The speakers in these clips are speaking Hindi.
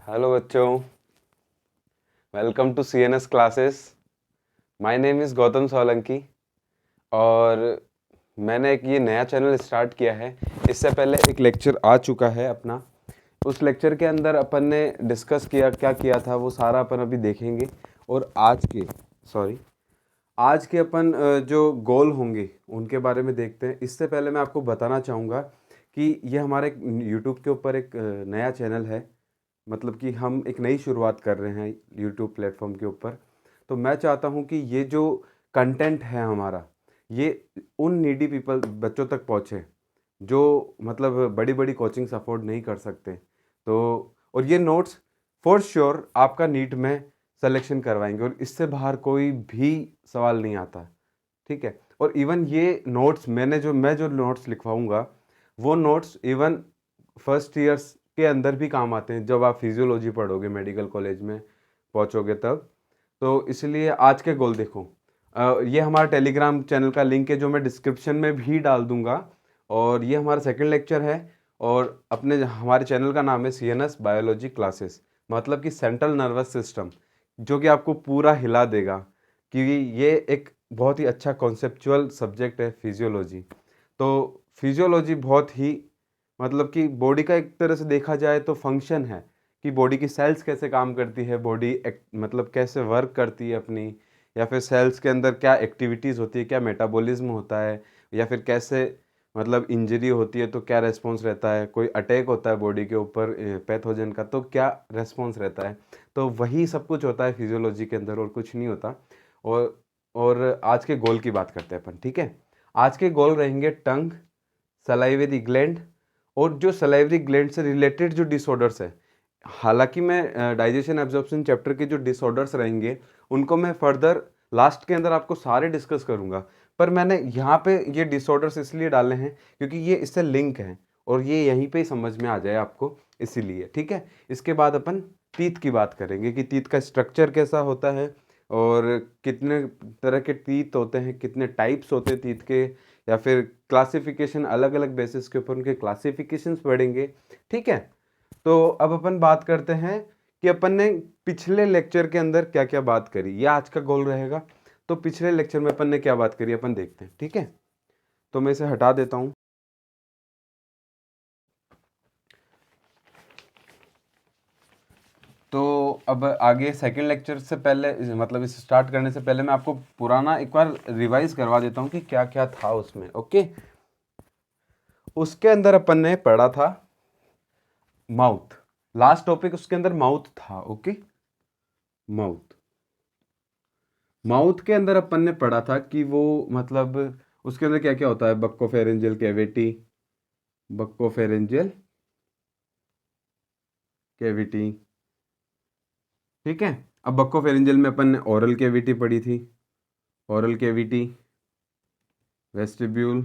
हेलो बच्चों, welcome to CNS classes. My name is Gautam Solanki और मैंने एक ये नया चैनल स्टार्ट किया है। इससे पहले एक लेक्चर आ चुका है अपना। उस लेक्चर के अंदर अपन ने डिस्कस किया, क्या किया था वो सारा अपन अभी देखेंगे। और आज के अपन जो गोल होंगे उनके बारे में देखते हैं। इससे पहले मैं आपको बताना चाहूँगा कि ये हमारे यूट्यूब के ऊपर एक नया चैनल है। मतलब कि हम एक नई शुरुआत कर रहे हैं यूट्यूब प्लेटफॉर्म के ऊपर। तो मैं चाहता हूँ कि ये जो कंटेंट है हमारा, ये उन नीडी पीपल बच्चों तक पहुँचे जो मतलब बड़ी बड़ी कोचिंग्स अफोर्ड नहीं कर सकते। तो और ये नोट्स फॉर श्योर आपका नीट में सिलेक्शन करवाएंगे और इससे बाहर कोई भी सवाल नहीं आता। ठीक है। और इवन ये नोट्स मैं जो नोट्स लिखवाऊंगा वो नोट्स इवन फर्स्ट ईयर्स के अंदर भी काम आते हैं। जब आप फिजियोलॉजी पढ़ोगे मेडिकल कॉलेज में पहुंचोगे तब। तो इसलिए आज के गोल देखो, ये हमारा टेलीग्राम चैनल का लिंक है जो मैं डिस्क्रिप्शन में भी डाल दूंगा। और ये हमारा सेकंड लेक्चर है और हमारे चैनल का नाम है सीएनएस बायोलॉजी क्लासेस, मतलब कि सेंट्रल नर्वस सिस्टम, जो कि आपको पूरा हिला देगा क्योंकि ये एक बहुत ही अच्छा कॉन्सेप्चुअल सब्जेक्ट है फिजियोलॉजी। तो फिजियोलॉजी बहुत ही मतलब कि बॉडी का एक तरह से देखा जाए तो फंक्शन है कि बॉडी की सेल्स कैसे काम करती है, बॉडी मतलब कैसे वर्क करती है अपनी, या फिर सेल्स के अंदर क्या एक्टिविटीज़ होती है, क्या मेटाबॉलिज्म होता है, या फिर कैसे मतलब इंजरी होती है तो क्या रेस्पॉन्स रहता है, कोई अटैक होता है बॉडी के ऊपर पैथोजन का तो क्या रेस्पॉन्स रहता है। तो वही सब कुछ होता है फिजियोलॉजी के अंदर और कुछ नहीं होता। और आज के गोल की बात करते हैं अपन। ठीक है। आज के गोल रहेंगे टंग, सलाइवरी ग्लैंड और जो सलाइवरी ग्लैंड से रिलेटेड जो डिसऑर्डर्स है। हालांकि मैं डाइजेशन एब्जॉर्प्शन चैप्टर के जो डिसऑर्डर्स रहेंगे उनको मैं फर्दर लास्ट के अंदर आपको सारे डिस्कस करूंगा, पर मैंने यहाँ पे ये डिसऑर्डर्स इसलिए डाले हैं क्योंकि ये इससे लिंक है और ये यहीं पे ही समझ में आ जाए आपको, इसीलिए। ठीक है। इसके बाद अपन टीथ की बात करेंगे कि टीथ का स्ट्रक्चर कैसा होता है और कितने तरह के टीथ होते हैं, कितने टाइप्स होते हैं टीथ के, या फिर क्लासिफिकेशन अलग अलग बेसिस के ऊपर उनके क्लासिफिकेशंस पढ़ेंगे। ठीक है। तो अब अपन बात करते हैं कि अपन ने पिछले लेक्चर के अंदर क्या क्या बात करी, ये आज का गोल रहेगा। तो पिछले लेक्चर में अपन ने क्या बात करी अपन देखते हैं। ठीक है। तो मैं इसे हटा देता हूँ। तो अब आगे सेकंड लेक्चर से पहले मतलब इसे स्टार्ट करने से पहले मैं आपको पुराना एक बार रिवाइज करवा देता हूँ कि क्या क्या था उसमें। ओके। उसके अंदर अपन ने पढ़ा था माउथ। लास्ट टॉपिक उसके अंदर माउथ था। ओके। माउथ माउथ के अंदर अपन ने पढ़ा था कि वो मतलब उसके अंदर क्या क्या होता है। Buccopharyngeal cavity, buccopharyngeal cavity. ठीक है। अब बक्कोफेरेंजियल में अपन ने ओरल कैविटी पढ़ी थी, ओरल कैविटी, वेस्टिब्यूल।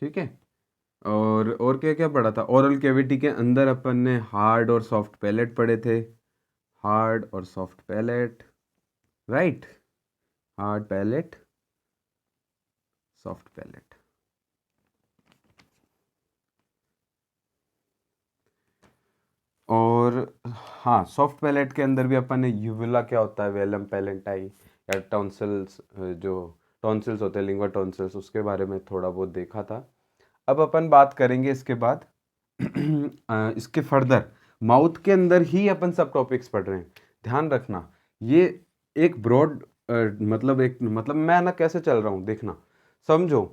ठीक है। और क्या क्या पढ़ा था। ओरल कैविटी के अंदर अपन ने हार्ड और सॉफ्ट पैलेट पढ़े थे, हार्ड और soft palate. Right. Hard palate, soft palate. और हाँ, सॉफ्ट पैलेट के अंदर भी अपन ने यूविला क्या होता है, वेलम पैलेंटाई या टॉन्सिल्स, जो टॉन्सिल्स होते हैं लिंगवा टॉन्सिल्स, उसके बारे में थोड़ा बहुत देखा था। अब अपन बात करेंगे इसके बाद इसके फर्दर माउथ के अंदर ही अपन सब टॉपिक्स पढ़ रहे हैं। ध्यान रखना, ये एक ब्रॉड मतलब मैं ना कैसे चल रहा हूँ देखना, समझो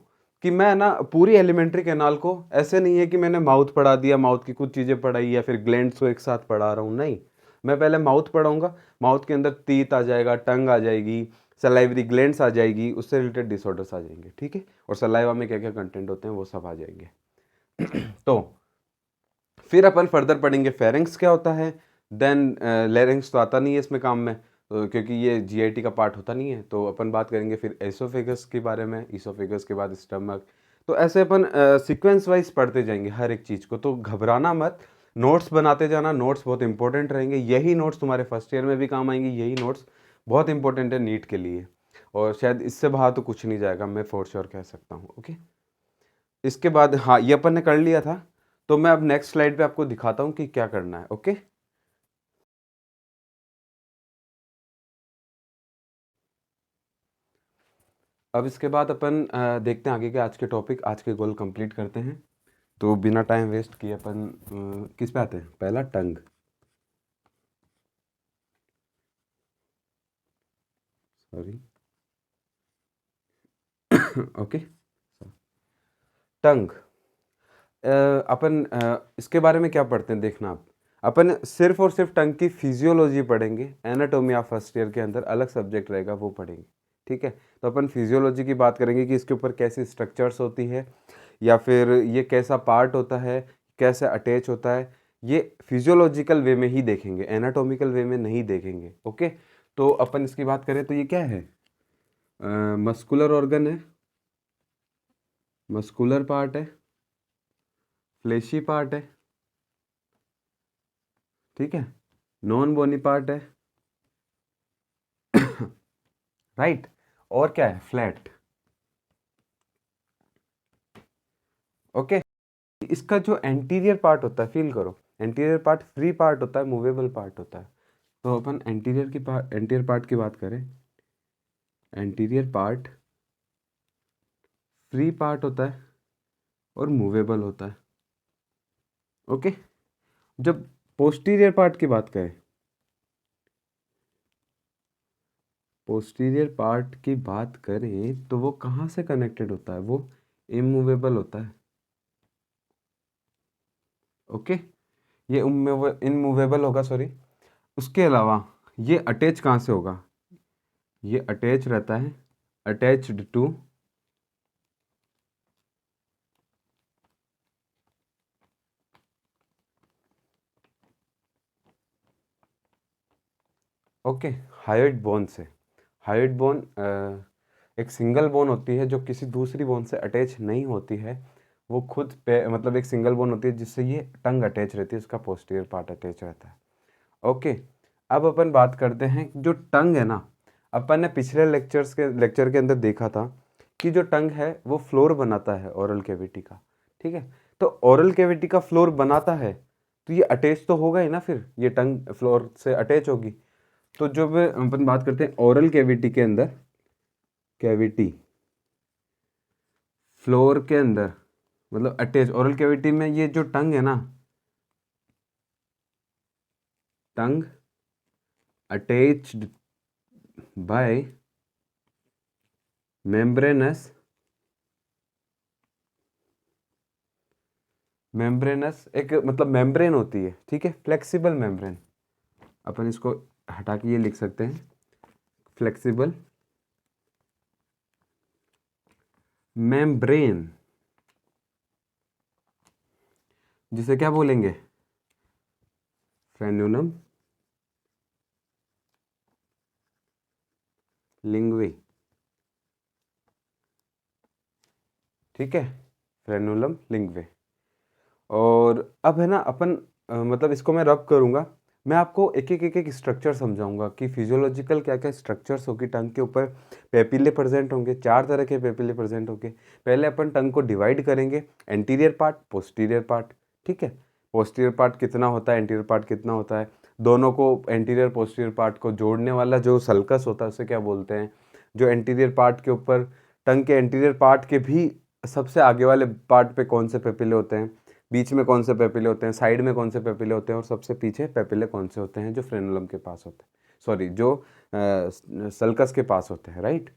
कि मैं ना पूरी एलिमेंट्री कैनाल को ऐसे नहीं है कि मैंने माउथ पढ़ा दिया, माउथ की कुछ चीज़ें पढ़ाई या फिर ग्लैंड्स को एक साथ पढ़ा रहा हूँ। नहीं, मैं पहले माउथ पढ़ाऊंगा, माउथ के अंदर टीथ आ जाएगा, टंग आ जाएगी, सलाइवरी ग्लैंड्स आ जाएगी, उससे रिलेटेड डिसऑर्डर्स आ जाएंगे। ठीक है। और सलाइवा में क्या क्या कंटेंट होते हैं वो सब आ जाएंगे। तो फिर अपन फर्दर पढ़ेंगे फेरेंक्स क्या होता है। देन लेरेंक्स तो आता नहीं है इसमें काम में, क्योंकि ये जीआईटी का पार्ट होता नहीं है। तो अपन बात करेंगे फिर एसोफेगस के बारे में, इसोफेगस के बाद स्टमक। तो ऐसे अपन सीक्वेंस वाइज पढ़ते जाएंगे हर एक चीज़ को। तो घबराना मत, नोट्स बनाते जाना। नोट्स बहुत इंपॉर्टेंट रहेंगे, यही नोट्स तुम्हारे फर्स्ट ईयर में भी काम आएंगे, यही नोट्स बहुत इंपॉर्टेंट है नीट के लिए। और शायद इससे बाहर तो कुछ नहीं जाएगा, मैं फॉर श्योर कह सकता हूँ। ओके। इसके बाद हाँ, ये अपन ने कर लिया था। तो मैं अब नेक्स्ट स्लाइड पे आपको दिखाता हूँ कि क्या करना है। ओके, अब इसके बाद अपन देखते हैं आगे के आज के टॉपिक, आज के गोल कंप्लीट करते हैं। तो बिना टाइम वेस्ट किए अपन किस पे आते हैं? पहला टंग। सॉरी ओके, टंग। अपन इसके बारे में क्या पढ़ते हैं देखना आप। अपन सिर्फ और सिर्फ टंग की फिजियोलॉजी पढ़ेंगे। एनाटोमी ऑफ फर्स्ट ईयर के अंदर अलग सब्जेक्ट रहेगा, वो पढ़ेंगे। ठीक है, तो अपन फिजियोलॉजी की बात करेंगे कि इसके ऊपर कैसी स्ट्रक्चर्स होती है, या फिर ये कैसा पार्ट होता है, कैसे अटैच होता है। ये फिजियोलॉजिकल वे में ही देखेंगे, एनाटॉमिकल वे में नहीं देखेंगे। ओके, तो अपन इसकी बात करें तो ये क्या है? मस्कुलर ऑर्गन है, मस्कुलर पार्ट है, फ्लेशी पार्ट है, ठीक है, नॉन बोनी पार्ट है, राइट, और क्या है? फ्लैट। ओके, इसका जो एंटीरियर पार्ट होता है, फील करो, एंटीरियर पार्ट फ्री पार्ट होता है, मूवेबल पार्ट होता है। तो अपन एंटीरियर पार्ट की बात करें, एंटीरियर पार्ट फ्री पार्ट होता है और मूवेबल होता है। ओके, जब पोस्टीरियर पार्ट की बात करें, पोस्टीरियर पार्ट की बात करें तो वो कहाँ से कनेक्टेड होता है? वो इमूवेबल होता है। ओके, ये इनमूवेबल होगा, सॉरी। उसके अलावा ये अटैच कहाँ से होगा? ये अटैच रहता है, attached to okay hyoid bone से। हायोइड बोन एक सिंगल बोन होती है जो किसी दूसरी बोन से अटैच नहीं होती है। वो खुद पे मतलब एक सिंगल बोन होती है जिससे ये टंग अटैच रहती है, उसका पोस्टीरियर पार्ट अटैच रहता है। ओके, अब अपन बात करते हैं जो टंग है ना। अपन ने पिछले लेक्चर के अंदर देखा था कि जो टंग है वो फ्लोर बनाता है ओरल कैविटी का। ठीक है, तो ओरल कैविटी का फ्लोर बनाता है तो ये अटैच तो होगा ही ना, फिर ये टंग फ्लोर से अटैच होगी। तो जब अपन बात करते हैं ओरल कैविटी के अंदर, कैविटी फ्लोर के अंदर मतलब अटैच, ओरल कैविटी में ये जो टंग है ना, टंग अटैच्ड बाय मेम्ब्रेनस एक मतलब मेम्ब्रेन होती है, ठीक है, फ्लेक्सिबल मेम्ब्रेन। अपन इसको हटा के ये लिख सकते हैं, फ्लेक्सिबल मेम्ब्रेन, जिसे क्या बोलेंगे? फ्रेन्यूलम लिंग्वे। ठीक है, फ्रेन्यूलम लिंग्वे। और अब है ना अपन मतलब इसको मैं रब करूंगा, मैं आपको एक एक स्ट्रक्चर समझाऊंगा कि फिजियोलॉजिकल क्या क्या स्ट्रक्चर्स होगी टंग के ऊपर। पेपिले प्रेजेंट होंगे, 4 तरह के पेपिले प्रेजेंट होंगे। पहले अपन टंग को डिवाइड करेंगे, एंटीरियर पार्ट, पोस्टीरियर पार्ट। ठीक है, पोस्टीरियर पार्ट कितना होता है, एंटीरियर पार्ट कितना होता है, दोनों को एंटीरियर पोस्टीरियर पार्ट को जोड़ने वाला जो सल्कस होता है उसे क्या बोलते हैं। जो एंटीरियर पार्ट के ऊपर, टंग के एंटीरियर पार्ट के भी सबसे आगे वाले पार्ट पे कौन से पेपिले होते हैं, बीच में कौन से पेपिले होते हैं, साइड में कौन से पेपिले होते हैं, और सबसे पीछे पेपिले कौन से होते हैं जो फ्रेनुलम के पास होते हैं, सॉरी जो सल्कस के पास होते हैं, राइट।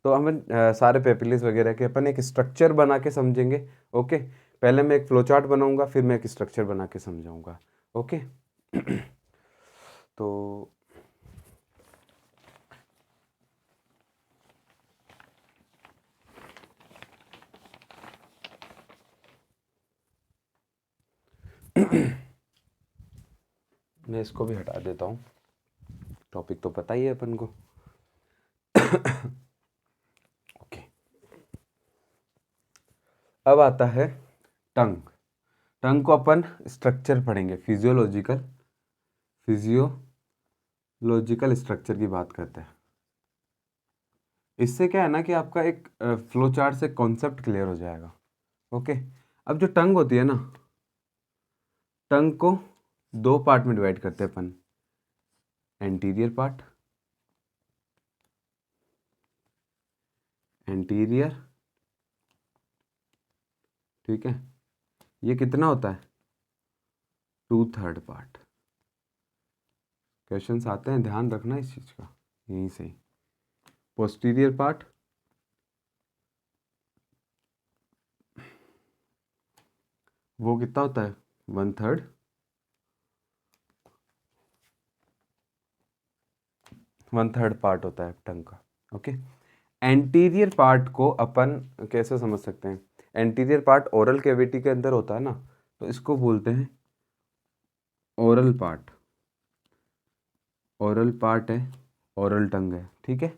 तो हमें सारे पेपिलेस वगैरह के अपन एक स्ट्रक्चर बना के समझेंगे। ओके, पहले मैं एक फ्लो चार्ट बनाऊंगा, फिर मैं एक स्ट्रक्चर बना के समझाऊंगा। ओके तो मैं इसको भी हटा देता हूँ, टॉपिक तो पता ही है अपन को। ओके, अब आता है टंग। टंग को अपन स्ट्रक्चर पढ़ेंगे, फिजियोलॉजिकल स्ट्रक्चर की बात करते हैं। इससे क्या है ना कि आपका एक फ्लो चार्ट से कॉन्सेप्ट क्लियर हो जाएगा। ओके, अब जो टंग होती है ना, टंग को दो पार्ट में डिवाइड करते हैं अपन, एंटीरियर पार्ट, एंटीरियर, ठीक है, ये कितना होता है 2/3 पार्ट। क्वेश्चंस आते हैं, ध्यान रखना इस चीज का, यहीं से। पोस्टीरियर पार्ट, वो कितना होता है 1/3, 1/3 पार्ट होता है टंग का। ओके, एंटीरियर पार्ट को अपन कैसे समझ सकते हैं, एंटीरियर पार्ट ओरल कैविटी के अंदर होता है ना, तो इसको बोलते हैं ओरल पार्ट। ओरल पार्ट है, ओरल टंग है, ठीक है।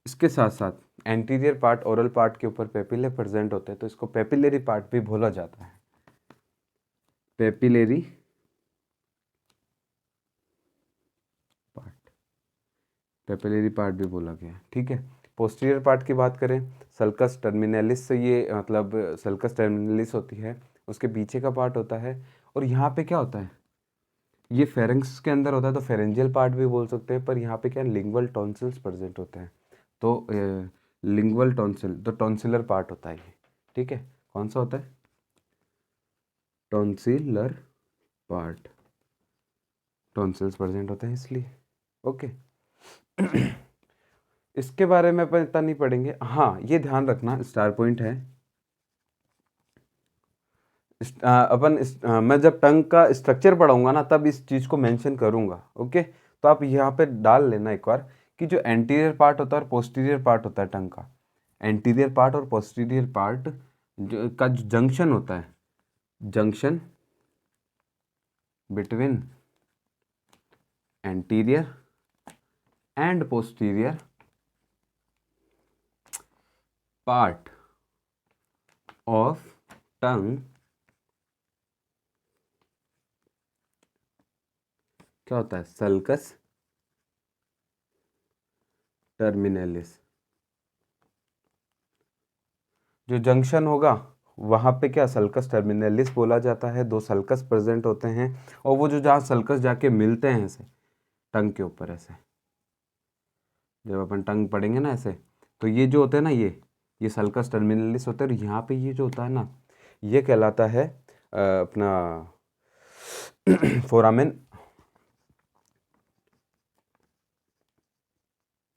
इसके साथ साथ एंटीरियर पार्ट ओरल पार्ट के ऊपर पेपिले प्रेजेंट होते हैं, तो इसको पेपिलरी पार्ट भी बोला जाता है, पेपिलरी पार्ट, पेपिलरी पार्ट भी बोला गया है, ठीक है। पोस्टीरियर पार्ट की बात करें, सल्कस टर्मिनलिस से ये मतलब सल्कस टर्मिनलिस होती है, उसके पीछे का पार्ट होता है। और यहाँ पे क्या होता है, ये फेरेंक्स के अंदर होता है, तो फेरेंजियल पार्ट भी बोल सकते हैं, पर यहाँ पे क्या है लिंगुअल टॉन्सिल्स प्रेजेंट होते हैं, तो लिंगुअल टॉन्सिल, तो टॉन्सिलर पार्ट होता है ये, ठीक है। कौन सा होता है, टॉन्सिलर पार्ट, टॉन्सिल्स प्रेजेंट होते हैं इसलिए। ओके इसके बारे में अपन इतना नहीं पढ़ेंगे। हाँ, ये ध्यान रखना, स्टार पॉइंट है, मैं जब टंग का स्ट्रक्चर पढ़ाऊंगा ना, तब इस चीज़ को मेंशन करूंगा। ओके, तो आप यहाँ पे डाल लेना एक बार कि जो एंटीरियर पार्ट होता है और पोस्टीरियर पार्ट होता है टंग का, एंटीरियर पार्ट और पोस्टीरियर पार्ट का जो जंक्शन होता है, junction between anterior and posterior part of tongue क्या होता है, सल्कस टर्मिनलिस। जो जंक्शन होगा वहाँ पे क्या सल्कस टर्मिनलिस बोला जाता है, दो सल्कस प्रेजेंट होते हैं, और वो जो जहाँ सल्कस जाके मिलते हैं ऐसे टंग के ऊपर, ऐसे जब अपन टंग पढ़ेंगे ना ऐसे, तो ये जो होते हैं ना, ये सल्कस टर्मिनलिस होते हैं, और यहाँ पे ये जो होता है ना, ये कहलाता है अपना फोरामेन,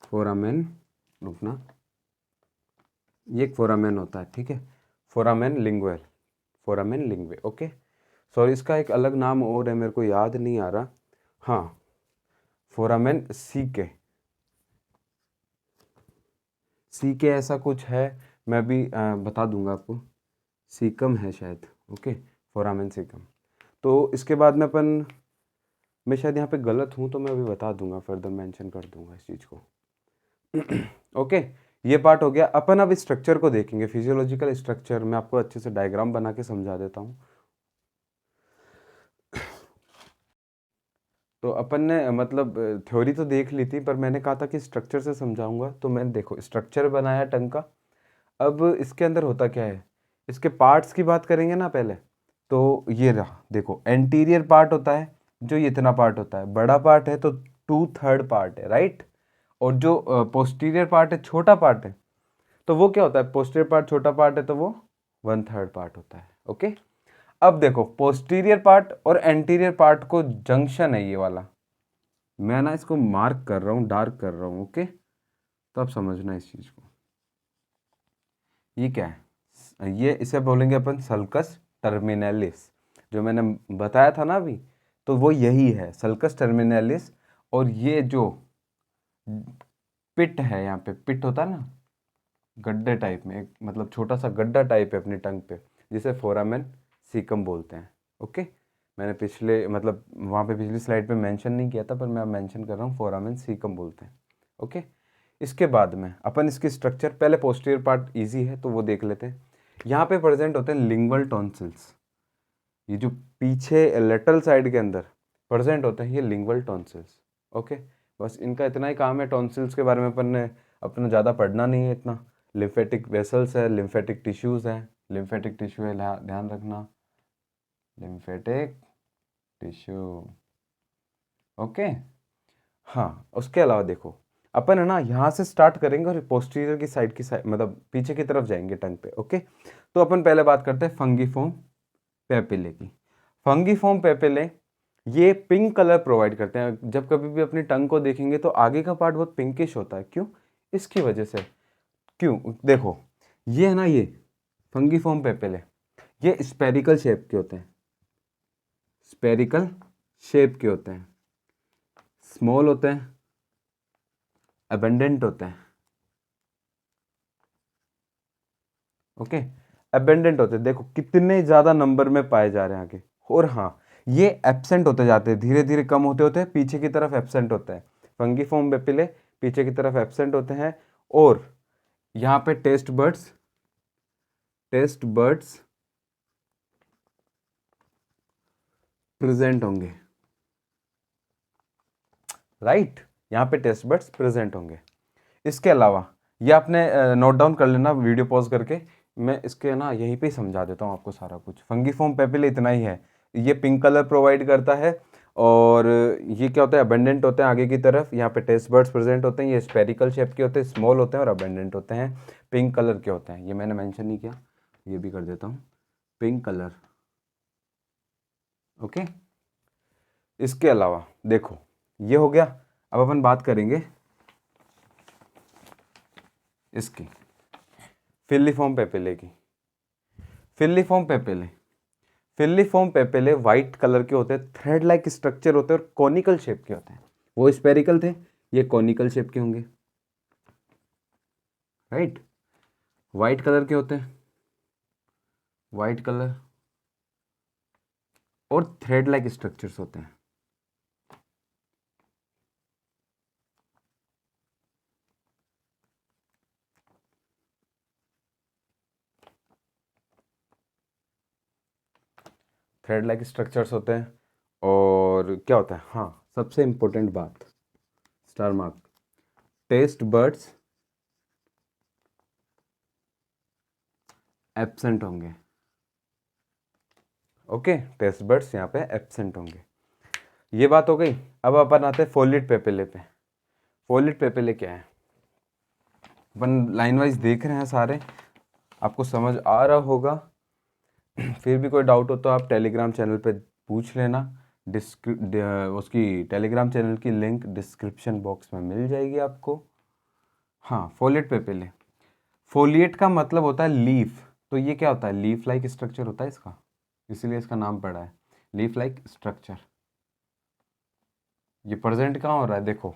फोरामेन, रुकना, ये एक फोरामेन होता है, ठीक है, foramen lingual, foramen linguae. Okay, sorry इसका एक अलग नाम और है, मेरे को याद नहीं आ रहा। हाँ, फोरामेन सीके, सीके ऐसा कुछ है, मैं भी बता दूंगा आपको, सीकम है शायद। Okay, foramen caecum. तो इसके बाद में अपन, मैं शायद यहाँ पे गलत हूँ तो मैं अभी बता दूंगा, फर्दर मेंशन कर दूंगा इस चीज़ को। ओके, ये पार्ट हो गया। अपन अब स्ट्रक्चर को देखेंगे, फिजियोलॉजिकल स्ट्रक्चर। मैं आपको अच्छे से डायग्राम बना के समझा देता हूँ। तो अपन ने मतलब थ्योरी तो देख ली थी, पर मैंने कहा था कि स्ट्रक्चर से समझाऊंगा, तो मैंने देखो स्ट्रक्चर बनाया टंग का। अब इसके अंदर होता क्या है, इसके पार्ट्स की बात करेंगे ना पहले, तो ये रहा, देखो एंटीरियर पार्ट होता है, जो ये इतना पार्ट होता है, बड़ा पार्ट है तो 2/3 पार्ट है, राइट। और जो पोस्टीरियर पार्ट है, छोटा पार्ट है, तो वो क्या होता है, पोस्टीरियर पार्ट छोटा पार्ट है तो वो 1/3 पार्ट होता है। ओके, अब देखो पोस्टीरियर पार्ट और एंटीरियर पार्ट को जंक्शन है ये वाला, मैं ना इसको मार्क कर रहा हूँ, डार्क कर रहा हूँ। ओके, तो आप समझना इस चीज को, ये क्या है, ये इसे बोलेंगे अपन सल्कस टर्मिनलिस, जो मैंने बताया था ना अभी, तो वो यही है सल्कस टर्मिनलिस। और ये जो पिट है, यहाँ पे पिट होता है ना, गड्ढे टाइप में, एक मतलब छोटा सा गड्ढा टाइप है अपनी टंग पे, जिसे फोरामेन सीकम बोलते हैं। ओके, मैंने पिछले मतलब वहाँ पे पिछली स्लाइड पे मेंशन नहीं किया था, पर मैं अब मेंशन कर रहा हूँ, फोरामेन सीकम बोलते हैं। ओके, इसके बाद में अपन इसकी स्ट्रक्चर, पहले पोस्टीरियर पार्ट इजी है तो वो देख लेते हैं। यहाँ पे प्रेजेंट होते हैं लिंगुअल टॉन्सिल्स, ये जो पीछे लेटरल साइड के अंदर प्रेजेंट होते हैं, ये लिंगुअल टॉन्सिल्स। ओके, बस इनका इतना ही काम है, टॉन्सिल्स के बारे में अपन ने अपना ज़्यादा पढ़ना नहीं है इतना। लिम्फेटिक वेसल्स है, लिम्फेटिक टिश्यूज़ हैं, लिम्फेटिक टिश्यू है, ध्यान रखना, लिम्फेटिक टिश्यू। ओके, हाँ उसके अलावा देखो अपन है ना यहाँ से स्टार्ट करेंगे और पोस्टीरियर की साइड मतलब पीछे की तरफ जाएंगे टंग पे। ओके, तो अपन पहले बात करते हैं फंगीफॉर्म पेपिले की। फंगीफॉर्म पेपिले ये पिंक कलर प्रोवाइड करते हैं। जब कभी भी अपनी टंग को देखेंगे तो आगे का पार्ट बहुत पिंकिश होता है। क्यों? इसकी वजह से। क्यों? देखो ये है ना, ये फंगीफॉर्म पेपिले ये स्पेरिकल शेप के होते हैं, स्पेरिकल शेप के होते हैं, स्मॉल होते हैं, अबेंडेंट होते हैं। ओके, अबेंडेंट होते हैं। देखो कितने ज्यादा नंबर में पाए जा रहे हैं आगे। और हाँ, ये एब्सेंट होते जाते हैं, धीरे धीरे कम होते होते हैं, पीछे की तरफ एब्सेंट होते हैं। फंगीफॉर्म पेपिले पीछे की तरफ एब्सेंट होते हैं। और यहाँ पे टेस्ट बर्ड्स प्रेजेंट होंगे। राइट, यहाँ पे टेस्ट बर्ड्स प्रेजेंट होंगे। इसके अलावा ये आपने नोट डाउन कर लेना वीडियो पॉज करके, मैं इसके ना यहीं पे ही समझा देता हूँ आपको सारा कुछ। फंगीफॉर्म पेपिले इतना ही है, ये पिंक कलर प्रोवाइड करता है। और ये क्या होता है, अबेंडेंट होते हैं आगे की तरफ। यहाँ पे टेस्ट बर्ड्स प्रेजेंट होते हैं, ये स्पेरिकल शेप के होते हैं, स्मॉल होते हैं और अबेंडेंट होते हैं, पिंक कलर के होते हैं। ये मैंने मेंशन नहीं किया, ये भी कर देता हूँ, पिंक कलर। ओके, इसके अलावा देखो ये हो गया। अब अपन बात करेंगे इसकी फिलिफॉर्म पेपिले की। फिलिफॉर्म पेपिले व्हाइट कलर के होते हैं, थ्रेड लाइक स्ट्रक्चर होते हैं और कॉनिकल शेप के होते हैं। वो स्पेरिकल थे, ये कॉनिकल शेप के होंगे। राइट, व्हाइट कलर के होते हैं, व्हाइट कलर, और थ्रेड लाइक स्ट्रक्चर्स होते हैं। थ्रेड लाइक स्ट्रक्चर्स होते हैं। और क्या होता है, हाँ सबसे इंपॉर्टेंट बात, star mark, taste buds absent होंगे। ओके, टेस्ट बर्ड्स यहाँ पे एब्सेंट होंगे। ये बात हो गई। अब अपन आते हैं फोलिएट पेपिले पे। फोलिएट पेपिले क्या है, अपन लाइन वाइज देख रहे हैं सारे, आपको समझ आ रहा होगा। फिर भी कोई डाउट हो तो आप टेलीग्राम चैनल पे पूछ लेना। उसकी टेलीग्राम चैनल की लिंक डिस्क्रिप्शन बॉक्स में मिल जाएगी आपको। हाँ, फोलिएट पेपिले, फोलिएट का मतलब होता है लीफ। तो ये क्या होता है, लीफ लाइक स्ट्रक्चर होता है इसका, इसीलिए इसका नाम पड़ा है लीफ लाइक स्ट्रक्चर। ये प्रेजेंट कहाँ हो रहा है, देखो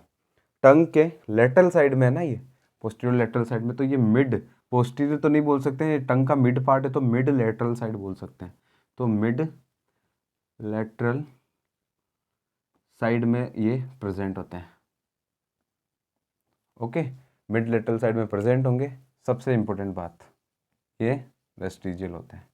टंग के लेटरल साइड में है ना, ये पोस्टीरियर लेटरल साइड में। तो ये मिड पोस्टीरियर तो नहीं बोल सकते हैं, ये टंग का मिड पार्ट है, तो मिड लेटरल साइड बोल सकते हैं। तो मिड लेटरल साइड में ये प्रेजेंट होते हैं। ओके, मिड लेटरल साइड में प्रेजेंट होंगे। सबसे इंपॉर्टेंट बात, ये वेस्टिजियल होते हैं,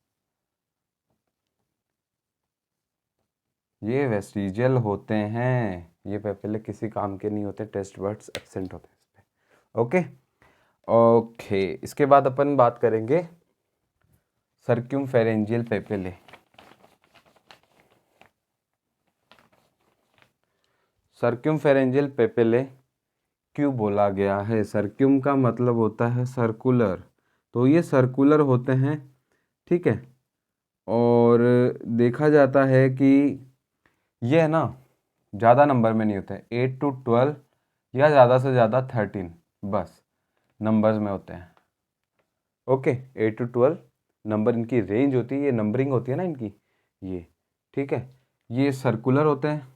ये वेस्टिजियल होते हैं। ये पेपिले किसी काम के नहीं होते, टेस्ट बर्ड्स एब्सेंट होते हैं इस पे। ओके ओके, इसके बाद अपन बात करेंगे सर्क्यूमफेरेंजियल पेपिले। सर्क्यूमफेरेंजियल पेपिले क्यों बोला गया है, सर्क्यूम का मतलब होता है सर्कुलर, तो ये सर्कुलर होते हैं। ठीक है, और देखा जाता है कि ये है ना ज़्यादा नंबर में नहीं होते, 8 to 12 या ज़्यादा से ज़्यादा 13 बस नंबर्स में होते हैं। ओके, 8 to 12 नंबर इनकी रेंज होती है, ये नंबरिंग होती है ना इनकी, ये ठीक है। ये सर्कुलर होते हैं,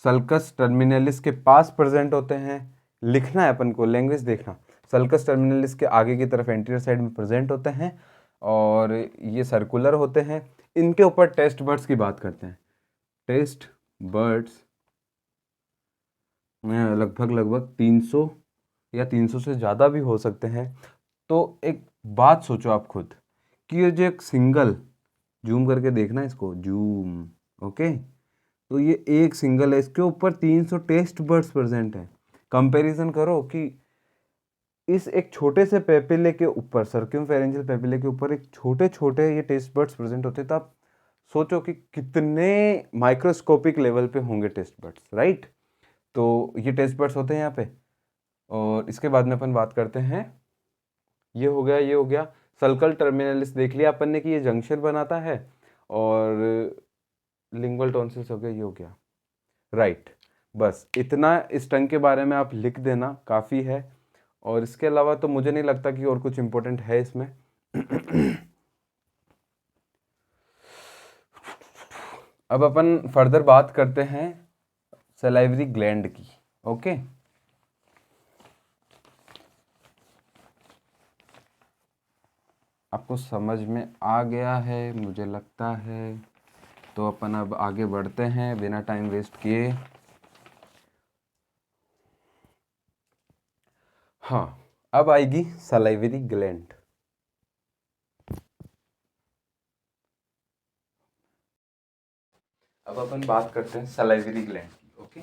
सल्कस टर्मिनलिस के पास प्रेजेंट होते हैं। लिखना है अपन को, लैंग्वेज देखना, सल्कस टर्मिनलिस के आगे की तरफ एंटीरियर साइड में प्रेजेंट होते हैं और ये सर्कुलर होते हैं। इनके ऊपर टेस्ट बर्ड्स की बात करते हैं। टेस्ट बर्ड्स में लगभग 300 या 300 से ज़्यादा भी हो सकते हैं। तो एक बात सोचो आप खुद कि ये जो एक सिंगल, जूम करके देखना इसको, जूम, ओके, तो ये एक सिंगल है, इसके ऊपर 300 टेस्ट बर्ड्स प्रेजेंट हैं। कंपैरिजन करो कि इस एक छोटे से पेपिले के ऊपर, सर्क्यूमफेरेंजियल पेपिले के ऊपर एक छोटे छोटे ये टेस्ट बर्ड्स प्रेजेंट होते हैं, तो आप सोचो कि कितने माइक्रोस्कोपिक लेवल पे होंगे टेस्ट बड्स, राइट। तो ये टेस्ट बड्स होते हैं यहाँ पे। और इसके बाद में अपन बात करते हैं, ये हो गया, ये हो गया। सल्कल टर्मिनलिस देख लिया अपन ने कि ये जंक्शन बनाता है। और लिंगुअल टॉन्सिल्स हो गया, ये हो गया, राइट। बस इतना इस टंग के बारे में आप लिख देना, काफ़ी है। और इसके अलावा तो मुझे नहीं लगता कि और कुछ इम्पोर्टेंट है इसमें। अब अपन फर्दर बात करते हैं सलाइवरी ग्लैंड की। ओके, आपको समझ में आ गया है मुझे लगता है। तो अपन अब आगे बढ़ते हैं बिना टाइम वेस्ट किए। हाँ, अब आएगी सलाइवरी ग्लैंड। अब अपन बात करते हैं सलाइवरी ग्लैंड की। Okay,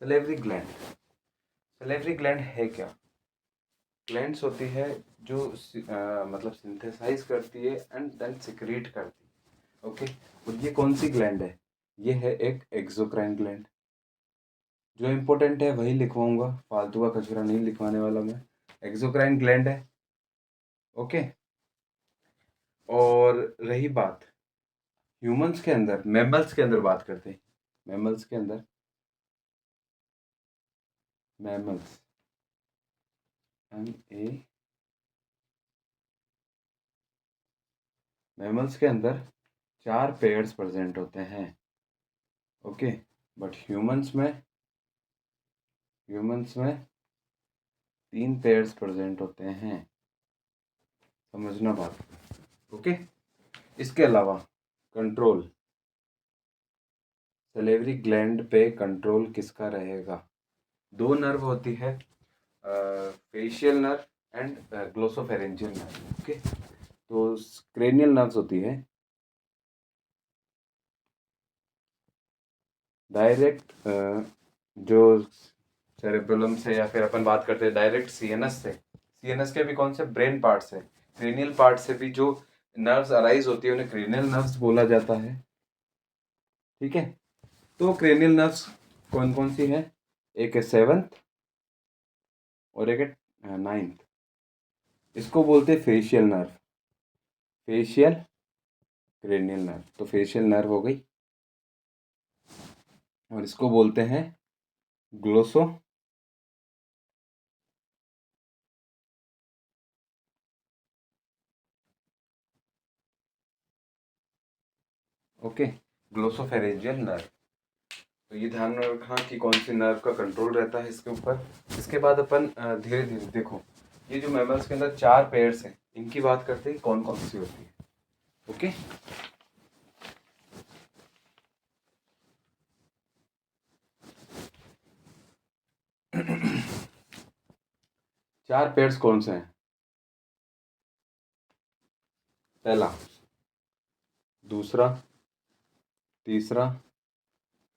salivary gland, salivary gland है क्या? ग्लैंड्स होती है जो मतलब सिंथेसाइज करती है एंड देन सिक्रीट करती है। ओके, और ये कौन सी ग्लैंड है? ये है एक एक्सोक्राइन ग्लैंड। जो इम्पोर्टेंट है वही लिखवाऊंगा, फालतू का कचरा नहीं लिखवाने वाला मैं। एक्सोक्राइन ग्लैंड है। ओके, और रही बात ह्यूमंस के अंदर, मैमल्स के अंदर बात करते हैं। मैमल्स के अंदर, मैमल्स, एम ए, मैमल्स के अंदर 4 पेयर्स प्रेजेंट होते हैं। ओके, बट ह्यूमंस में 3 पेयर्स प्रेजेंट होते हैं, समझना बात। ओके, इसके अलावा कंट्रोल, सलेवरी ग्लैंड पे कंट्रोल किसका रहेगा? 2 नर्व होती है, facial nerve and glossopharyngeal nerve. Okay, तो क्रेनियल नर्व्स होती है डायरेक्ट, जो सेरेब्रम से, या फिर अपन बात करते हैं डायरेक्ट सीएनएस से। सीएनएस के भी कौन से ब्रेन पार्ट से, क्रेनियल पार्ट से भी जो नर्व्स अराइज होती है उन्हें क्रेनियल नर्व्स बोला जाता है। ठीक है, तो क्रेनियल नर्व्स कौन कौन सी है? एक है 7th और एक है 9th। इसको बोलते हैं facial nerve, facial cranial nerve. तो फेशियल नर्व हो गई, और इसको बोलते हैं ग्लोसो ओके, ग्लोसोफेरेंजियल नर्व। तो ये ध्यान में रखना कि कौन सी नर्व का कंट्रोल रहता है इसके ऊपर। इसके बाद अपन धीरे धीरे देखो, ये जो मैमल्स के अंदर 4 पेयर्स हैं, इनकी बात करते हैं कौन कौन सी होती है। ओके, चार पेयर्स कौन से हैं? पहला, दूसरा, तीसरा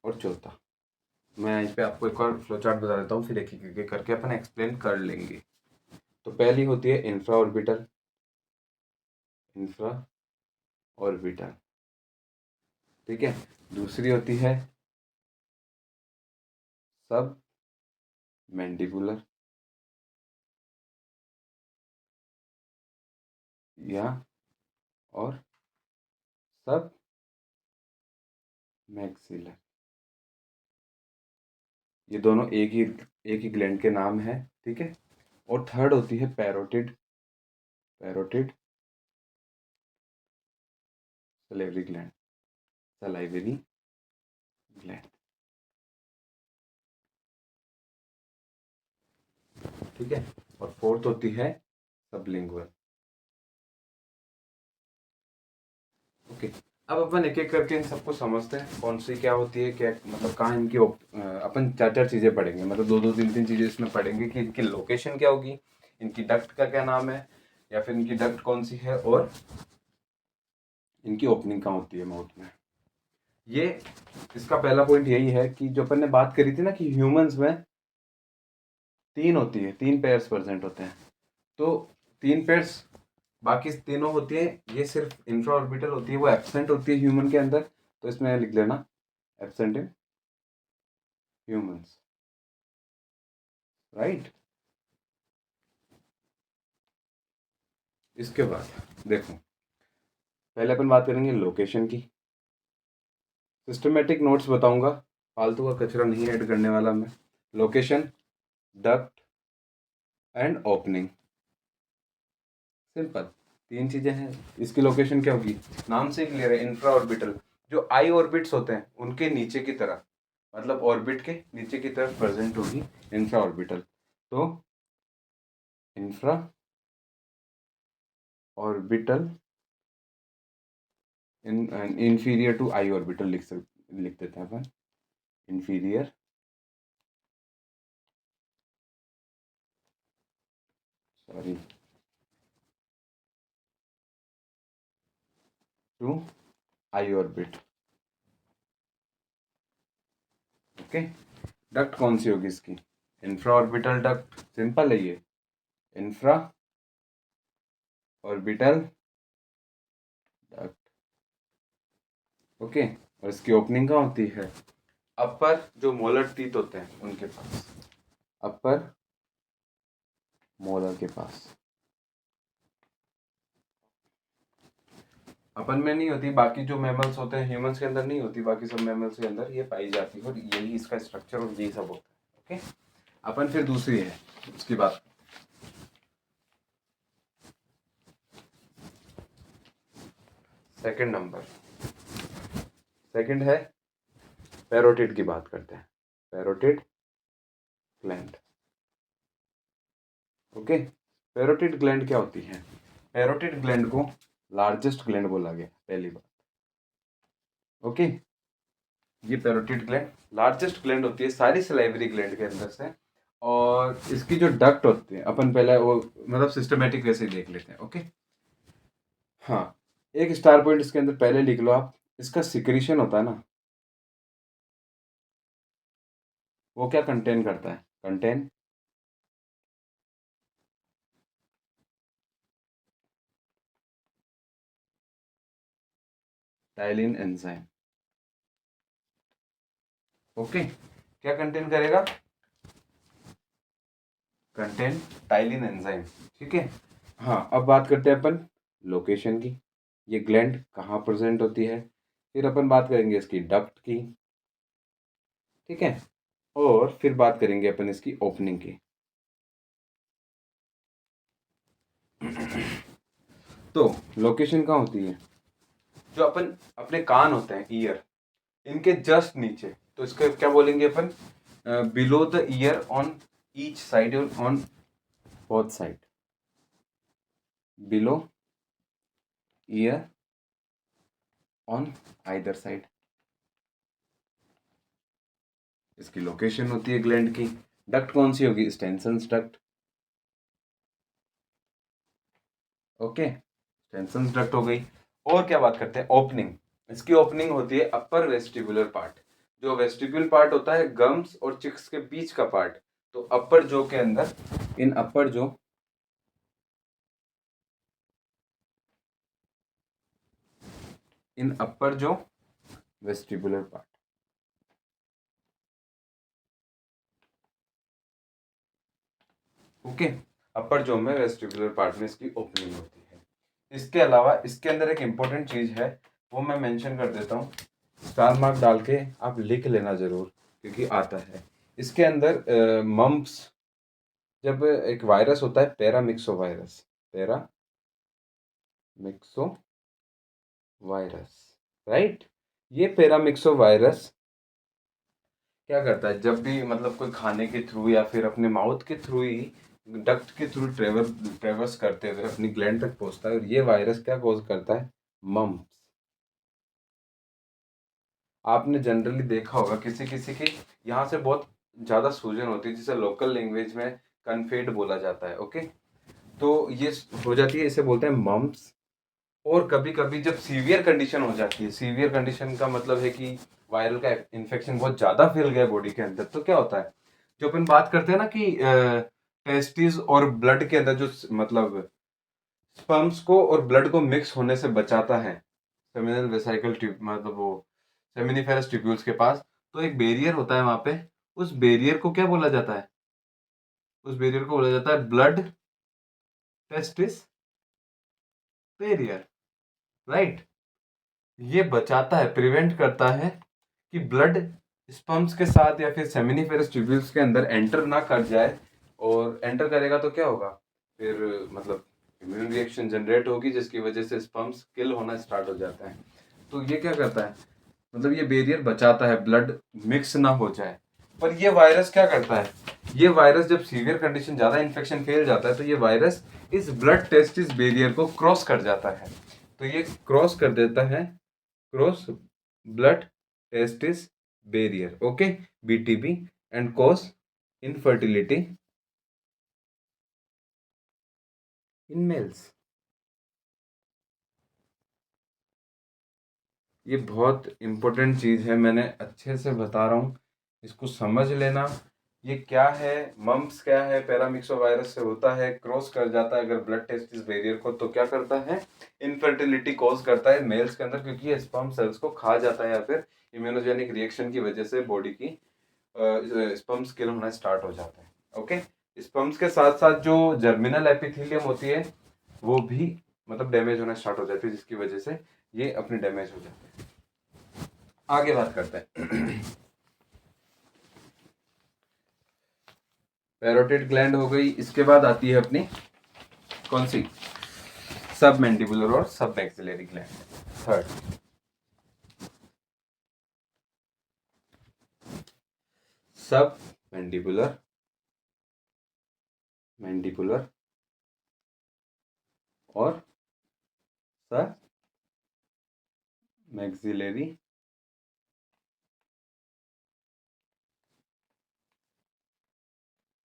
और चौथा। मैं यहीं पे आपको एक और फ्लो चार्ट बता देता हूँ, फिर एक एक करके अपन एक्सप्लेन कर लेंगे। तो पहली होती है इंफ्रा ऑर्बिटल, इंफ्रा ऑर्बिटल, ठीक है। दूसरी होती है सब मैंडिबुलर, या और सब मैक्सिलर। ये दोनों एक ही ग्लैंड के नाम है, ठीक है। और थर्ड होती है parotid, parotid salivary gland, salivary gland, ठीक है। और फोर्थ होती है सबलिंगुअल। ओके, अब अपन एक एक करके इन सबको समझते हैं, कौन सी क्या होती है, क्या मतलब कहाँ इनकी अपन 4 चीज़ें पढ़ेंगे, मतलब 2 2 3 3 चीज़ें इसमें पढ़ेंगे कि इनकी लोकेशन क्या होगी, इनकी डक्ट का क्या नाम है, या फिर इनकी डक्ट कौन सी है, और इनकी ओपनिंग कहाँ होती है माउथ में। ये इसका पहला पॉइंट यही है कि जो अपन ने बात करी थी ना कि ह्यूमंस में 3 होती है, 3 पेयर्स प्रेजेंट होते हैं। तो 3 पेयर्स, बाकी तीनों होती है, ये सिर्फ इंफ्रा ऑर्बिटल होती है, वो एब्सेंट होती है ह्यूमन के अंदर। तो इसमें लिख लेना एब्सेंट इन ह्यूमंस, राइट। इसके बाद देखो, पहले अपन बात करेंगे लोकेशन की। सिस्टमेटिक नोट्स बताऊंगा, फालतू का कचरा नहीं ऐड करने वाला मैं। Location, duct and opening, simple 3 चीजें हैं। इसकी लोकेशन क्या होगी, नाम से क्लियर है, इंफ्रा ऑर्बिटल। जो आई ऑर्बिट्स होते हैं उनके नीचे की तरफ, मतलब ऑर्बिट के नीचे की तरफ प्रेजेंट होगी इंफ्रा ऑर्बिटल। तो infra orbital inferior to eye orbital लिख देते हैं अपन, inferior to eye orbit. Okay, duct कौन सी होगी इसकी, इंफ्रा ऑर्बिटल डक्ट, सिंपल है ये, इंफ्रा ऑर्बिटल डक्ट। ओके, और इसकी ओपनिंग कहाँ होती है, अपर जो मोलर टीथ होते हैं उनके पास, अपर मोलर के पास। अपन में नहीं होती, बाकी जो मैमल्स होते हैं ह्यूमंस के अंदर नहीं होती, बाकी सब मैमल्स के अंदर ये पाई जाती है, और यही इसका स्ट्रक्चर और यही सब होता है। ओके, अपन फिर दूसरी है उसकी बात। सेकंड नंबर, सेकंड है पैरोटिड की बात करते हैं, parotid gland. Okay, parotid gland क्या होती है, पैरोटिड ग्लैंड को लार्जेस्ट ग्लैंड बोला गया पहली बात। ओके, ये पैरोटिड ग्लैंड लार्जेस्ट ग्लैंड होती है सारी सलाइवरी ग्लैंड के अंदर से, और इसकी जो डक्ट होती है अपन पहले वो मतलब सिस्टमेटिक वैसे ही देख लेते हैं। ओके, हाँ, एक स्टार पॉइंट इसके अंदर पहले लिख लो आप, इसका सिक्रीशन होता है ना, वो क्या कंटेन करता है, कंटेन टाइलिन एंजाइम। ओके, क्या कंटेन करेगा, कंटेन टाइलिन एंजाइम। ठीक है, हाँ, अब बात करते हैं अपन लोकेशन की, ये ग्लैंड कहाँ प्रेजेंट होती है। फिर अपन बात करेंगे इसकी डक्ट की, ठीक है, और फिर बात करेंगे अपन इसकी ओपनिंग की। तो लोकेशन कहाँ होती है, जो अपन अपने कान होते हैं, ईयर, इनके जस्ट नीचे, तो इसका क्या बोलेंगे अपन, below the ear on each side और on both side, below ear on either side, इसकी लोकेशन होती है ग्लैंड की। डक्ट कौन सी होगी, Stensen's duct. Okay, Stensen's duct हो गई। और क्या बात करते हैं, ओपनिंग। इसकी ओपनिंग होती है अपर वेस्टिबुलर पार्ट, जो वेस्टिब्यूल पार्ट होता है गम्स और चिक्स के बीच का पार्ट। तो अपर जो के अंदर, इन अपर जो, इन अपर जो वेस्टिबुलर पार्ट। ओके, अपर जो में वेस्टिबुलर पार्ट में इसकी ओपनिंग होती है। इसके अलावा इसके अंदर एक इम्पोर्टेंट चीज है, वो मैं मेंशन कर देता हूँ, स्टार मार्क डाल के आप लिख लेना जरूर, क्योंकि आता है इसके अंदर मम्प्स, जब एक वायरस होता है paramyxo virus, paramyxo virus, right. ये पैरामिक्सो वायरस क्या करता है, जब भी मतलब कोई खाने के थ्रू या फिर अपने माउथ के थ्रू ही डक्ट के थ्रू ट्रेवर्स करते हुए अपनी ग्लैंड तक पहुंचता है, और ये वायरस क्या कॉज करता है, मम्प्स। आपने जनरली देखा होगा किसी किसी के यहाँ से बहुत ज़्यादा सूजन होती है, जिसे लोकल लैंग्वेज में कन्फेड बोला जाता है। ओके, तो ये हो जाती है, इसे बोलते हैं मम्प्स। और कभी कभी जब सीवियर कंडीशन हो जाती है, सीवियर कंडीशन का मतलब है कि वायरल का इन्फेक्शन बहुत ज़्यादा फैल गया बॉडी के अंदर, तो क्या होता है, जो अपन बात करते हैं ना कि टेस्टिस और ब्लड के अंदर जो मतलब स्पर्म्स को और ब्लड को मिक्स होने से बचाता है, सेमिनल वेसिकल ट्यूब मतलब वो सेमिनिफेरस ट्यूब्यूल्स के पास, तो एक बैरियर होता है वहां पे, उस बैरियर को क्या बोला जाता है, उस बैरियर को बोला जाता है ब्लड टेस्टिस बैरियर, राइट। ये बचाता है, प्रिवेंट करता है कि ब्लड स्पर्म्स के साथ या फिर सेमिनिफेरस ट्यूब्यूल्स के अंदर एंटर ना कर जाए, और एंटर करेगा तो क्या होगा, फिर मतलब इम्यून रिएक्शन जनरेट होगी जिसकी वजह से स्पर्म्स किल होना स्टार्ट हो जाता है। तो ये क्या करता है, मतलब ये बैरियर बचाता है ब्लड मिक्स ना हो जाए। पर ये वायरस क्या करता है, ये वायरस जब सीवियर कंडीशन ज़्यादा इन्फेक्शन फैल जाता है तो ये वायरस इस ब्लड टेस्टिस बैरियर को क्रॉस कर जाता है, तो ये क्रॉस कर देता है, cross blood testis barrier, okay, BTB, and cause infertility in males. ये बहुत इंपॉर्टेंट चीज़ है, मैंने अच्छे से बता रहा हूँ, इसको समझ लेना। ये क्या है, मम्प्स क्या है, पैरामिक्सो वायरस से होता है, क्रॉस कर जाता है अगर ब्लड टेस्टिस बैरियर को, तो क्या करता है, इनफर्टिलिटी कॉज करता है मेल्स के अंदर, क्योंकि ये स्पर्म सेल्स को खा जाता है या फिर इम्यूनोजेनिक रिएक्शन की वजह से बॉडी की स्पर्म्स किल होना स्टार्ट हो जाता है, ओके। स्पर्म्स के साथ साथ जो जर्मिनल एपिथेलियम होती है वो भी मतलब डैमेज होना स्टार्ट हो जाती है, जिसकी वजह से ये अपनी डैमेज हो जाते हैं। आगे बात करते हैं। पैरोटिड ग्लैंड हो गई, इसके बाद आती है अपनी कौन सी, सब मैंडिबुलर और सब मैक्सिलरी ग्लैंड, थर्ड। सब मैंडिबुलर, मैंडिबुलर और सब मैक्सिलरी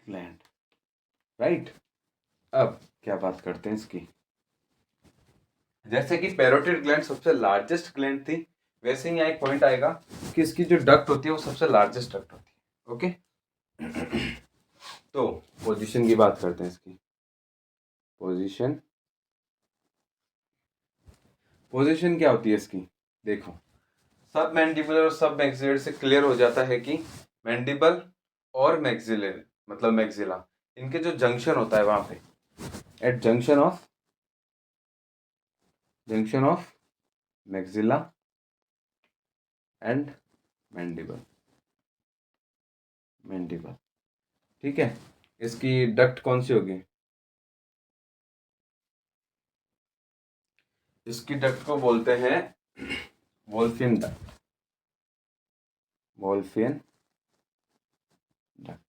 ग्लैंड, राइट। अब क्या बात करते हैं इसकी, जैसे कि पैरोटिड ग्लैंड सबसे लार्जेस्ट ग्लैंड थी, वैसे ही यहाँ एक पॉइंट आएगा कि इसकी जो डक्ट होती है वो सबसे लार्जेस्ट डक्ट होती है, ओके। तो पोजीशन की बात करते हैं इसकी, पोजीशन, पोजीशन क्या होती है इसकी, देखो, सब मैंडिबुलर और सब मैक्सिलर से क्लियर हो जाता है कि मैंडिबल और मैक्सिलर मतलब मैक्सिला, इनके जो जंक्शन होता है वहां पे, at junction of maxilla and mandible, mandible, ठीक है। इसकी डक्ट कौन सी होगी, इसकी डक्ट को बोलते हैं वोल्फियन डक्ट, वोल्फियन डक्ट।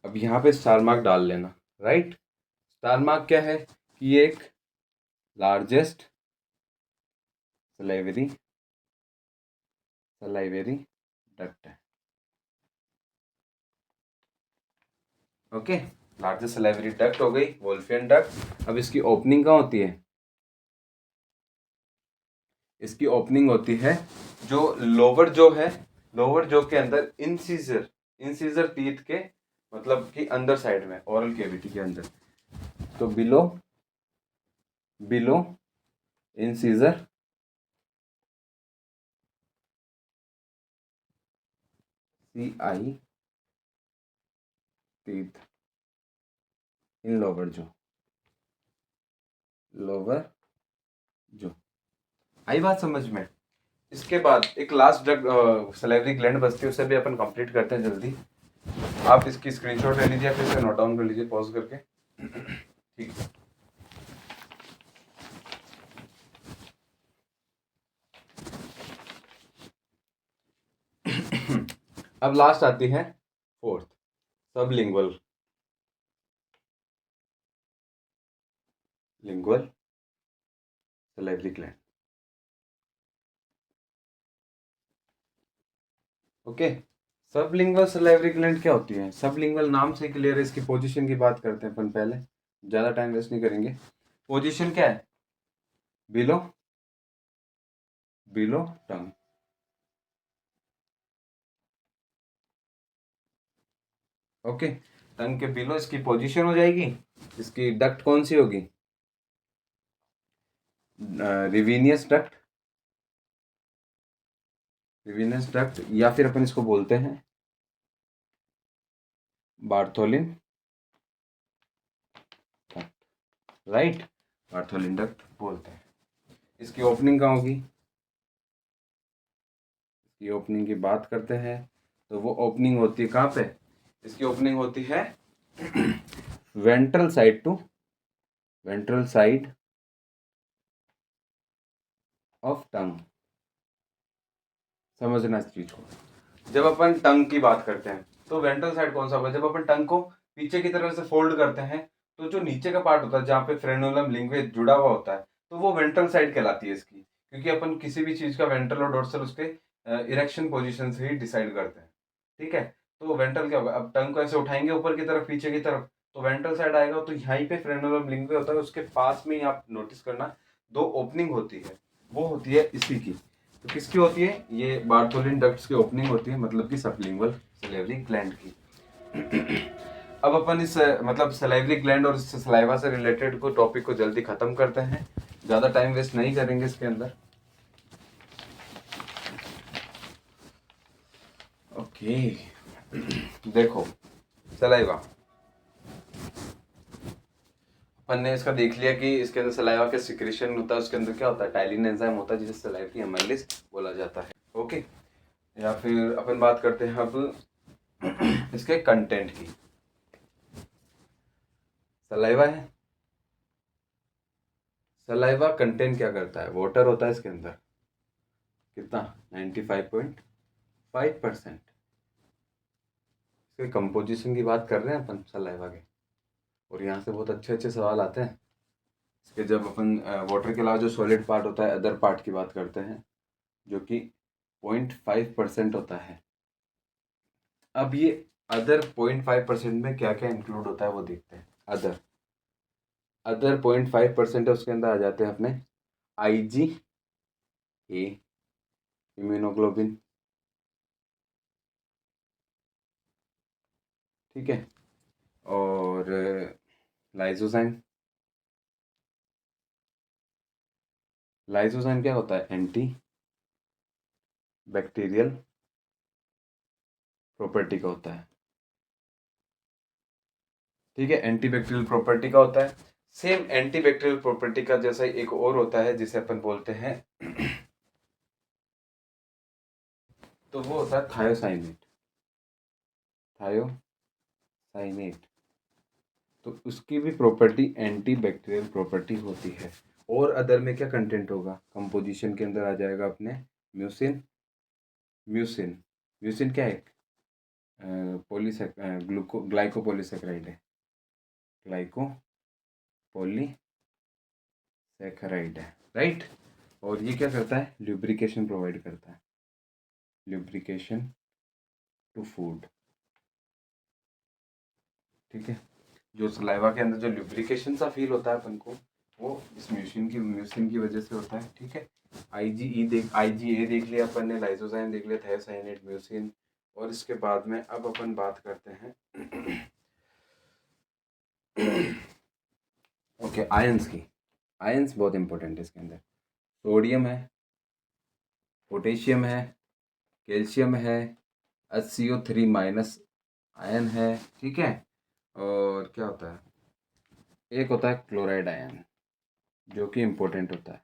अब यहाँ पे स्टार मार्क डाल लेना, राइट। स्टार मार्क क्या है कि ये एक लार्जेस्ट सलाइवरी डक्ट है, ओके। लार्जेस्ट सलाइवरी डक्ट हो गई वोल्फियन डक्ट। अब इसकी ओपनिंग कहाँ होती है, इसकी ओपनिंग होती है जो लोअर जो है, लोअर जो के अंदर इंसीजर टीथ के मतलब कि अंदर साइड में ओरल कैविटी के अंदर, तो below incisor CI teeth in lower जो, आई बात समझ में। इसके बाद एक लास्ट सलाइवरी ग्लैंड बचती है, उसे भी अपन कंप्लीट करते हैं जल्दी। आप इसकी स्क्रीनशॉट ले लीजिए, फिर से नोट डाउन कर लीजिए पॉज करके, ठीक है। अब लास्ट आती है fourth, sublingual salivary gland, okay. Sublingual salivary gland क्या होती है, सबलिंगुअल नाम से क्लियर है। इसकी पोजीशन की बात करते हैं अपन पहले, ज़्यादा टाइम वेस्ट नहीं करेंगे। पोजीशन क्या है, बिलो बिलो टंग। ओके, टंग के बिलो इसकी पोजीशन हो जाएगी। इसकी डक्ट कौन सी होगी? रिवीनियस डक्ट, रिवीनियस डक्ट, या फिर अपन इसको बोलते हैं Bartholin duct, right. Bartholin duct बोलते हैं। इसकी ओपनिंग कहाँ होगी? इसकी ओपनिंग की बात करते हैं तो वो ओपनिंग होती है कहाँ पे? इसकी ओपनिंग होती है ventral side to ventral side of tongue. समझना इस चीज को। जब अपन टंग की बात करते हैं तो वेंट्रल साइड कौन सा होगा? जब अपन टंग को पीछे की तरफ से फोल्ड करते हैं तो जो नीचे का पार्ट होता है जहाँ पे फ्रेनुलम लिंग्वे जुड़ा हुआ होता है तो वो वेंट्रल साइड कहलाती है इसकी। क्योंकि अपन किसी भी चीज का वेंट्रल और डोर्सल उसके इरेक्शन पोजीशन से ही डिसाइड करते हैं। ठीक है, तो वेंट्रल क्या होगा? अब टंग को ऐसे उठाएंगे ऊपर की तरफ, पीछे की तरफ, तो वेंट्रल साइड आएगा। तो यहाँ पे फ्रेनुलम लिंग्वे होता है, उसके पास में ही आप नोटिस करना दो ओपनिंग होती है, वो होती है इसी की। तो किसकी होती है? ये बार्थोलिन डक्ट्स की ओपनिंग होती है, मतलब कि सबलिंगुअल सलेवरी ग्लैंड की। अब अपन इस मतलब सलाइवरी ग्लैंड और सलाइवा से रिलेटेड को टॉपिक को जल्दी खत्म करते हैं, ज़्यादा टाइम वेस्ट नहीं करेंगे इसके अंदर। ओके देखो, सलाइवा अपन ने इसका देख लिया कि इसके अंदर सलाइवा के सिक्रेशन होता है, उसके अंदर क्या होता है? टाइलिन एंजाइम होता है जिसे सलाइवरी एमाइलेज बोला जाता है। ओके, या फिर अपन बात करते हैं अब इसके कंटेंट की। सलाइवा है, सलाइवा कंटेंट क्या करता है? वाटर होता है इसके अंदर। कितना? 95.5%। इसके कंपोजिशन की बात कर रहे हैं अपन सलाइवा के, और यहाँ से बहुत अच्छे अच्छे सवाल आते हैं इसके। जब अपन वाटर के अलावा जो सॉलिड पार्ट होता है, अदर पार्ट की बात करते हैं, जो कि 0.5% होता है। अब ये अदर 0.5% में क्या क्या इंक्लूड होता है वो देखते हैं। अदर अदर 0.5% है, उसके अंदर आ जाते हैं अपने IG, ए, इम्यूनोग्लोबिन, ठीक है, और लाइसोजाइम। लाइसोजाइम क्या होता है? एंटी बैक्टीरियल प्रॉपर्टी का होता है। ठीक है, एंटी बैक्टीरियल प्रॉपर्टी का होता है। सेम एंटी बैक्टीरियल प्रॉपर्टी का जैसा एक और होता है जिसे अपन बोलते हैं तो वो होता है थायोसाइनेट। थायोसाइनेट, तो उसकी भी प्रॉपर्टी एंटी बैक्टीरियल प्रॉपर्टी होती है। और अदर में क्या कंटेंट होगा? कंपोजिशन के अंदर आ जाएगा अपने म्यूसिन। म्यूसिन म्यूसिन क्या है? ग्लाइकोपोलिसेक्राइड है। ग्लाइकोपोलिसेक्राइड है, राइट। और ये क्या करता है? ल्यूब्रिकेशन प्रोवाइड करता है, ल्यूब्रिकेशन टू फूड। ठीक है, जो सलाइवा के अंदर जो ल्यूब्रिकेशन सा फील होता है अपन को, वो इस म्यूसिन की वजह से होता है। ठीक है, IgA देख लिया अपन ने, लाइसोजाइम देख लिया, थायोसाइनेट, म्यूसिन। और इसके बाद में अब अपन बात करते हैं ओके आयंस की। आयंस बहुत इंपॉर्टेंट है इसके अंदर। सोडियम है, पोटेशियम है, कैल्शियम है, HCO3- आयन है। ठीक है, और क्या होता है? एक होता है क्लोराइड आयन, जो कि इम्पोर्टेंट होता है।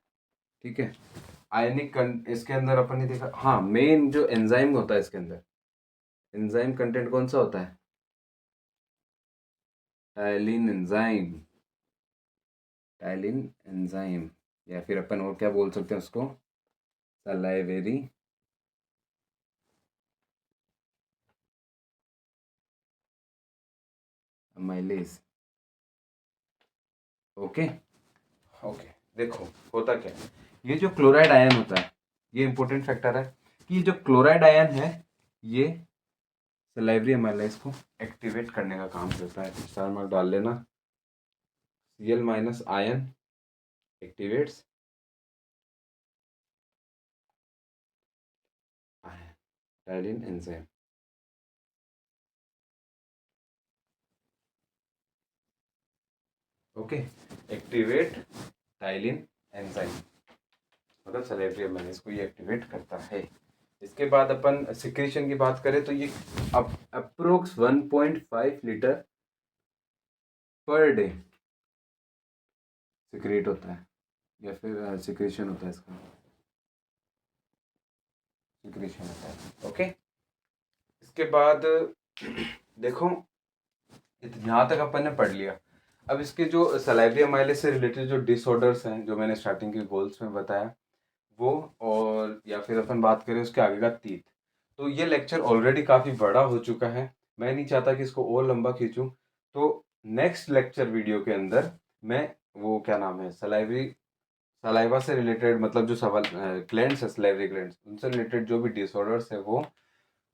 ठीक है, इसके अंदर अपन ने देखा, हाँ, मेन जो एंजाइम होता है इसके अंदर, एंजाइम कंटेंट कौन सा होता है? Ptyalin enzyme. टाइलिन एंजाइम, या फिर अपन और क्या बोल सकते हैं उसको? सलाइवेरी अमाइलेज। ओके ओके, देखो होता क्या है, ये जो क्लोराइड आयन होता है, ये इंपॉर्टेंट फैक्टर है कि जो क्लोराइड आयन है ये सलाइवरी एमाइलेज को एक्टिवेट करने का काम करता है। स्टार मार्क डाल लेना। Cl- ion activates ptyalin enzyme. Okay, activate ptyalin enzyme, मतलब सलेब्रियम मैंने इसको ये एक्टिवेट करता है। इसके बाद अपन सिक्रीशन की बात करें तो ये approx 1.5 litre per day secrete होता है, या फिर सिक्रेशन होता है, इसका सिक्रेशन होता है। ओके, इसके बाद देखो यहाँ तक अपन ने पढ़ लिया। अब इसके जो सलाइवरी अमाइलेज से रिलेटेड जो डिसऑर्डर्स हैं, जो मैंने स्टार्टिंग के गोल्स में बताया वो, और या फिर अपन बात करें उसके आगे का तीत, तो ये लेक्चर ऑलरेडी काफ़ी बड़ा हो चुका है, मैं नहीं चाहता कि इसको और लंबा खींचूं। तो नेक्स्ट लेक्चर वीडियो के अंदर मैं वो क्या नाम है सलाइवा से रिलेटेड, मतलब जो सवाल ग्लैंड्स है, सलाइवरी ग्लैंड्स, उनसे रिलेटेड जो भी डिसऑर्डर्स है वो,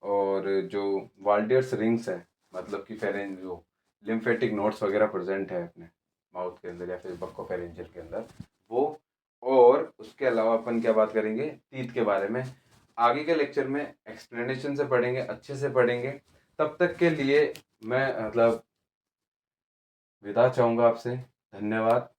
और जो वाल्डियर्स रिंग्स है, मतलब कि फेरेंज जो लिम्फेटिक नोड्स वगैरह प्रेजेंट है अपने माउथ के अंदर या फिर बक्कोफेरेंजियल के अंदर, वो, और उसके अलावा अपन क्या बात करेंगे टीथ के बारे में। आगे के लेक्चर में एक्सप्लेनेशन से पढ़ेंगे, अच्छे से पढ़ेंगे। तब तक के लिए मैं मतलब विदा चाहूँगा आपसे। धन्यवाद।